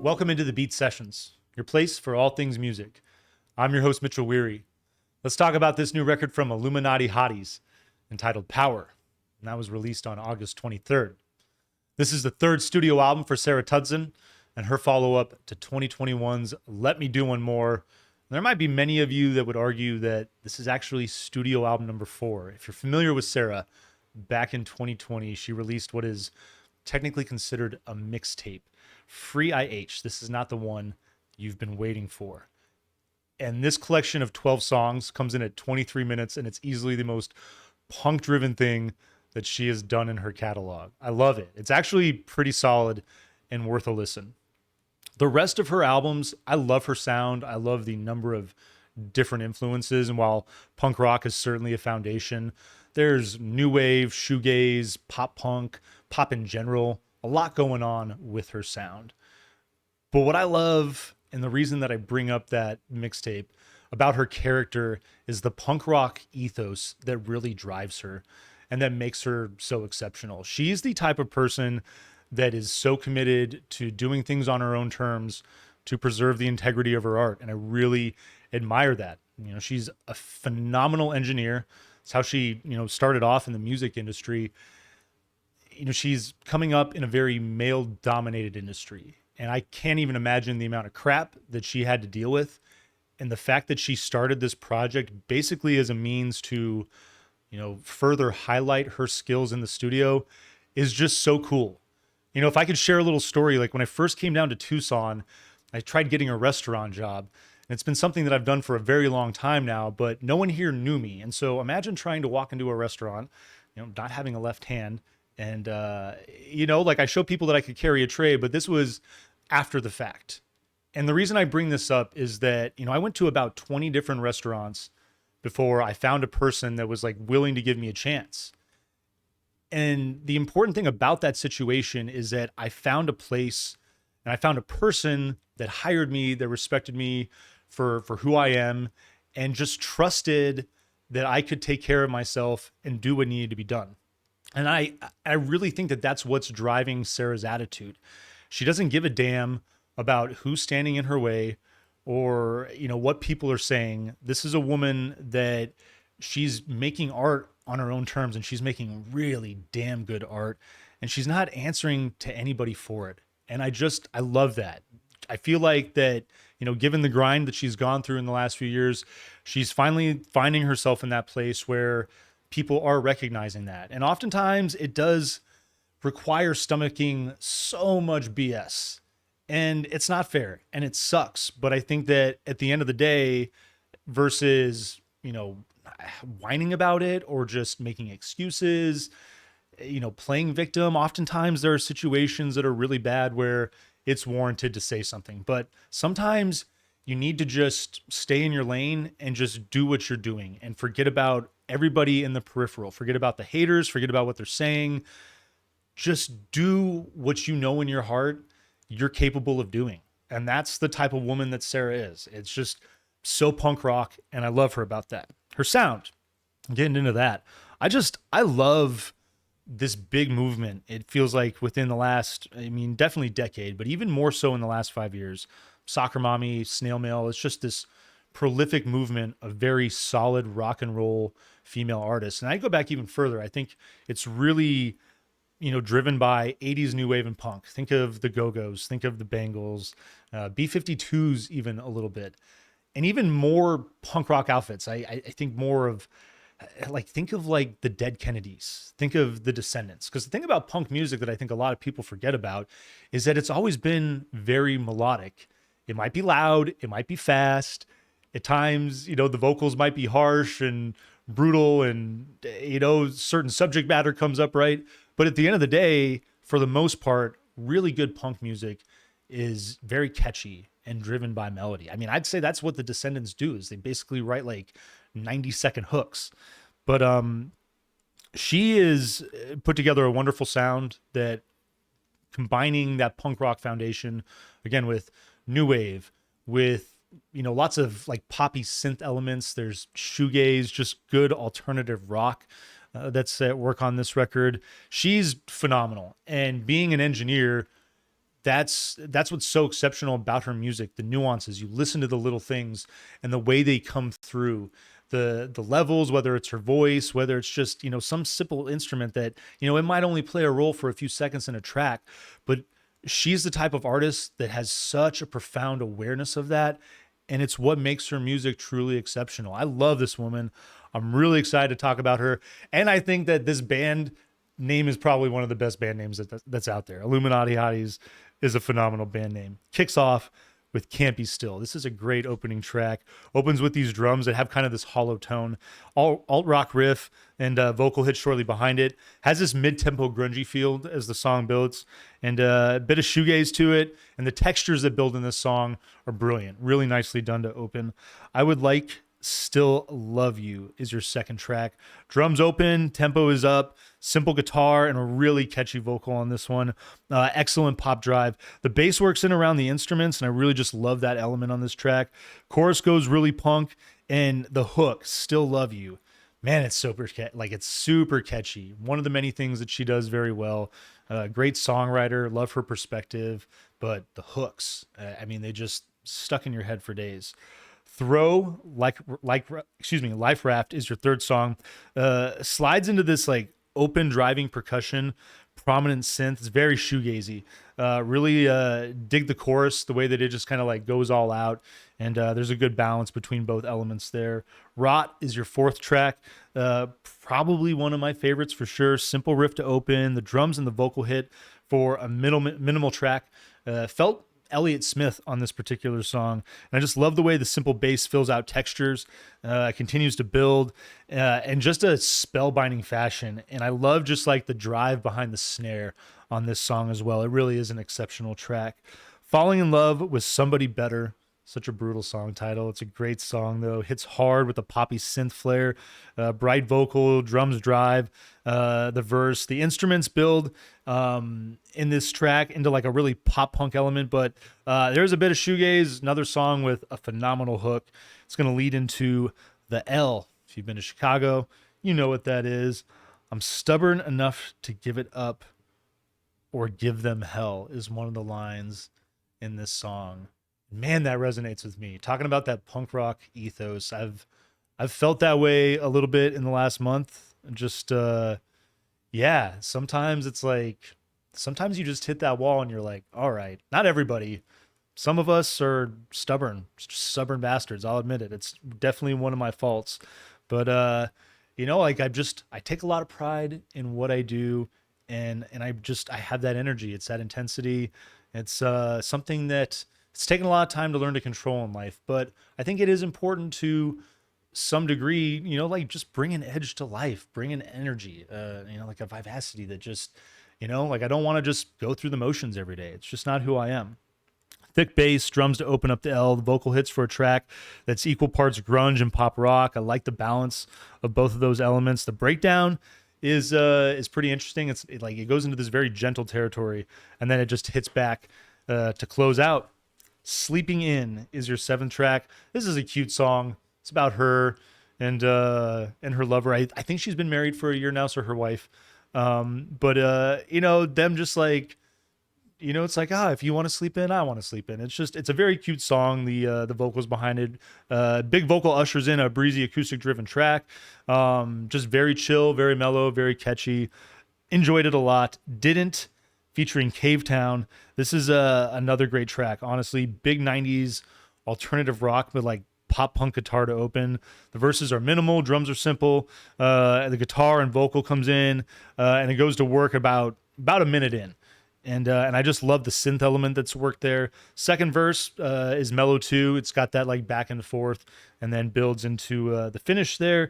Welcome into the Beat Sessions, your place for all things music. I'm your host, Mitchell Weary. Let's talk about this new record from Illuminati Hotties entitled Power, and that was released on August 23rd. This is the third studio album for Sarah Tudzin and her follow-up to 2021's Let Me Do One More. There might be many of you that would argue that this is actually studio album number 4. If you're familiar with Sarah, back in 2020, she released what is technically considered a mixtape. Free IH. This is not the one you've been waiting for. And this collection of 12 songs comes in at 23 minutes, and it's easily the most punk-driven thing that she has done in her catalog. I love it. It's actually pretty solid and worth a listen. The rest of her albums, I love her sound. I love the number of different influences. And while punk rock is certainly a foundation, there's new wave, shoegaze, pop punk, pop in general, a lot going on with her sound. But what I love, and the reason that I bring up that mixtape about her character, is the punk rock ethos that really drives her and that makes her so exceptional. She's the type of person that is so committed to doing things on her own terms to preserve the integrity of her art. And I really admire that. You know, she's a phenomenal engineer. It's how she, started off in the music industry. She's coming up in a very male dominated industry. And I can't even imagine the amount of crap that she had to deal with. And the fact that she started this project basically as a means to, further highlight her skills in the studio is just so cool. If I could share a little story, like when I first came down to Tucson, I tried getting a restaurant job. And it's been something that I've done for a very long time now, but no one here knew me. And so imagine trying to walk into a restaurant, not having a left hand. And, I show people that I could carry a tray, but this was after the fact. And the reason I bring this up is that, I went to about 20 different restaurants before I found a person that was like willing to give me a chance. And the important thing about that situation is that I found a place and I found a person that hired me, that respected me for who I am, and just trusted that I could take care of myself and do what needed to be done. And I really think that that's what's driving Sarah's attitude. She doesn't give a damn about who's standing in her way or, what people are saying. This is a woman that she's making art on her own terms, and she's making really damn good art, and she's not answering to anybody for it. And I love that. I feel like that, given the grind that she's gone through in the last few years, she's finally finding herself in that place where people are recognizing that. And oftentimes it does require stomaching so much BS, and it's not fair and it sucks. But I think that at the end of the day, versus, whining about it or just making excuses, playing victim, oftentimes there are situations that are really bad where it's warranted to say something. But sometimes you need to just stay in your lane and just do what you're doing and forget about everybody in the peripheral. Forget about the haters, forget about what they're saying. Just do what you know in your heart you're capable of doing. And that's the type of woman that Sarah is. It's just so punk rock, and I love her about that. Her sound, getting into that. I love this big movement. It feels like within the last, definitely decade, but even more so in the last 5 years. Soccer Mommy, Snail Mail, it's just this prolific movement of very solid rock and roll female artists. And I go back even further. I think it's really, driven by 80s new wave and punk. Think of the Go-Go's, think of the Bangles, B-52s even a little bit. And even more punk rock outfits. I think more of, think of like the Dead Kennedys, think of the Descendants. Because the thing about punk music that I think a lot of people forget about is that it's always been very melodic. It might be loud, it might be fast. At times, the vocals might be harsh and brutal, and, certain subject matter comes up, right? But at the end of the day, for the most part, really good punk music is very catchy and driven by melody. I'd say that's what the Descendants do, is they basically write like 90-second hooks. But she is put together a wonderful sound that, combining that punk rock foundation, again, with new wave, with, lots of like poppy synth elements. There's shoegaze, just good alternative rock that's at work on this record. She's phenomenal. And being an engineer, that's what's so exceptional about her music, the nuances. You listen to the little things and the way they come through, the levels, whether it's her voice, whether it's just, some simple instrument that, it might only play a role for a few seconds in a track, but she's the type of artist that has such a profound awareness of that, and it's what makes her music truly exceptional. I love this woman. I'm really excited to talk about her, and I think that this band name is probably one of the best band names that's out there. Illuminati Hotties is a phenomenal band name. Kicks off with Can't Be Still. This is a great opening track. Opens with these drums that have kind of this hollow tone, alt rock riff, and vocal hit shortly behind it. Has this mid-tempo grungy feel as the song builds, and a bit of shoegaze to it. And the textures that build in this song are brilliant. Really nicely done to open. I Would Like Still Love You is your second track. Drums open, tempo is up, simple guitar, and a really catchy vocal on this one. Excellent pop drive. The bass works in around the instruments, and I really just love that element on this track. Chorus goes really punk, and the hook, Still Love You. Man, it's it's super catchy. One of the many things that she does very well. Great songwriter, love her perspective, but the hooks, they just stuck in your head for days. Throw, Life Raft is your third song. Slides into this like open driving percussion, prominent synth. It's very shoegazy. Really dig the chorus, the way that it just kind of like goes all out, and there's a good balance between both elements there. Rot is your fourth track. Probably one of my favorites for sure. Simple riff to open, the drums and the vocal hit for a minimal track. Felt Elliott Smith on this particular song. And I just love the way the simple bass fills out textures, continues to build in just a spellbinding fashion. And I love just like the drive behind the snare on this song as well. It really is an exceptional track. Falling in Love with Somebody Better. Such a brutal song title. It's a great song, though. Hits hard with a poppy synth flare, bright vocal, drums drive, the verse. The instruments build in this track into like a really pop punk element, but there's a bit of shoegaze, another song with a phenomenal hook. It's going to lead into the L. If you've been to Chicago, you know what that is. I'm stubborn enough to give it up or give them hell is one of the lines in this song. Man, that resonates with me. Talking about that punk rock ethos, I've felt that way a little bit in the last month. Just sometimes it's like sometimes you just hit that wall and you're like, all right, not everybody. Some of us are stubborn bastards. I'll admit it. It's definitely one of my faults. But I take a lot of pride in what I do, and I have that energy. It's that intensity. It's something that it's taken a lot of time to learn to control in life, but I think it is important to some degree, just bring an edge to life, bring an energy, like a vivacity that just, I don't want to just go through the motions every day. It's just not who I am. Thick bass, drums to open up the L, the vocal hits for a track that's equal parts grunge and pop rock. I like the balance of both of those elements. The breakdown is pretty interesting. It goes into this very gentle territory, and then it just hits back to close out. Sleeping In is your seventh track. This is a cute song. It's about her and her lover. I think she's been married for a year now, so her wife. But them just like, it's like, if you want to sleep in, I want to sleep in. It's a very cute song. The vocals behind it, big vocal ushers in a breezy acoustic driven track. Just very chill, very mellow, very catchy. Enjoyed it a lot. Didn't, featuring Cave Town. This is another great track. Honestly, big 90s alternative rock, but like pop punk guitar to open. The verses are minimal, drums are simple. The guitar and vocal comes in, and it goes to work about a minute in. And I just love the synth element that's worked there. Second verse is mellow too. It's got that like back and forth, and then builds into the finish there.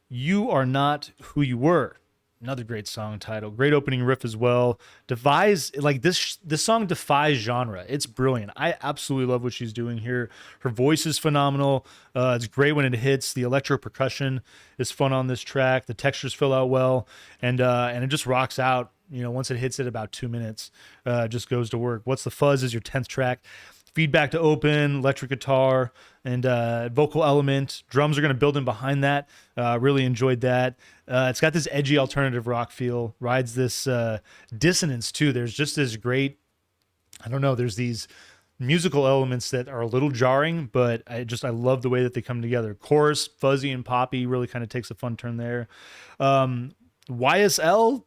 You Are Not Who You Were. Another great song title. Great opening riff as well. This song defies genre. It's brilliant. I absolutely love what she's doing here. Her voice is phenomenal. It's great when it hits. The electro percussion is fun on this track. The textures fill out well, and it just rocks out. Once it hits it about 2 minutes, just goes to work. What's the Fuzz is your 10th track. Feedback to open, electric guitar, and vocal element. Drums are going to build in behind that. Really enjoyed that. It's got this edgy alternative rock feel. Rides this dissonance too. There's just this great I don't know, there's these musical elements that are a little jarring, but I love the way that they come together. Chorus, fuzzy and poppy, really kind of takes a fun turn there. YSL,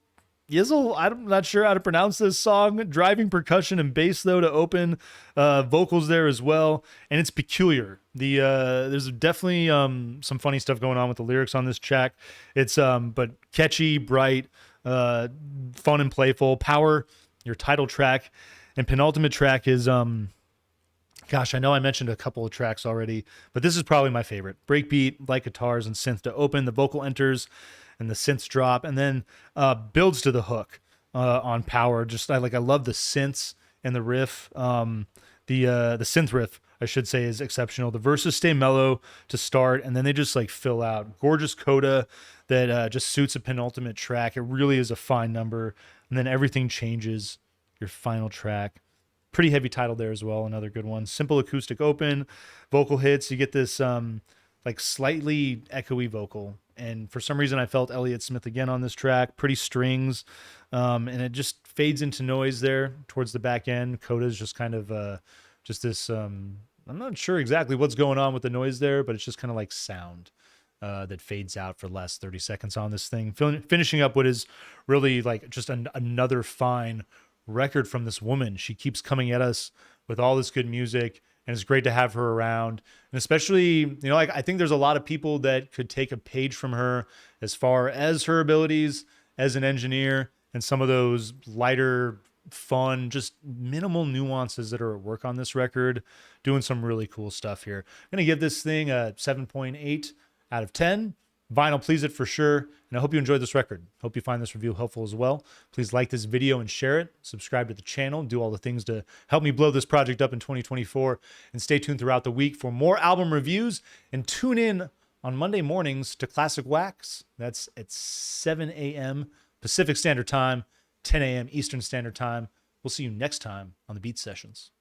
Yizzle, I'm not sure how to pronounce this song. Driving percussion and bass though to open, vocals there as well, and it's peculiar. There's definitely some funny stuff going on with the lyrics on this track. It's but catchy, bright, fun and playful. Power, your title track, and penultimate track is gosh, I know I mentioned a couple of tracks already, but this is probably my favorite. Breakbeat, light guitars and synth to open. The vocal enters and the synths drop, and then builds to the hook on Power. I love the synths and the riff. The synth riff, I should say, is exceptional. The verses stay mellow to start, and then they just like fill out. Gorgeous coda that just suits a penultimate track. It really is a fine number, and then everything changes. Your final track. Pretty heavy title there as well. Another good one. Simple acoustic open, vocal hits. You get this like slightly echoey vocal. And for some reason, I felt Elliott Smith again on this track. Pretty strings. And it just fades into noise there towards the back end. Coda is just kind of just this. I'm not sure exactly what's going on with the noise there, but it's just kind of like sound that fades out for the last 30 seconds on this thing. Finishing up what is really like just another fine record from this woman. She keeps coming at us with all this good music, and it's great to have her around. And especially, like I think there's a lot of people that could take a page from her as far as her abilities as an engineer and some of those lighter, fun, just minimal nuances that are at work on this record, doing some really cool stuff here. I'm going to give this thing a 7.8 out of 10. Vinyl please it for sure, and I hope you enjoyed this record. Hope you find this review helpful as well. Please like this video and share it. Subscribe to the channel. Do all the things to help me blow this project up in 2024. And stay tuned throughout the week for more album reviews. And tune in on Monday mornings to Classic Wax. That's at 7 a.m. Pacific Standard Time, 10 a.m. Eastern Standard Time. We'll see you next time on the Beat Sessions.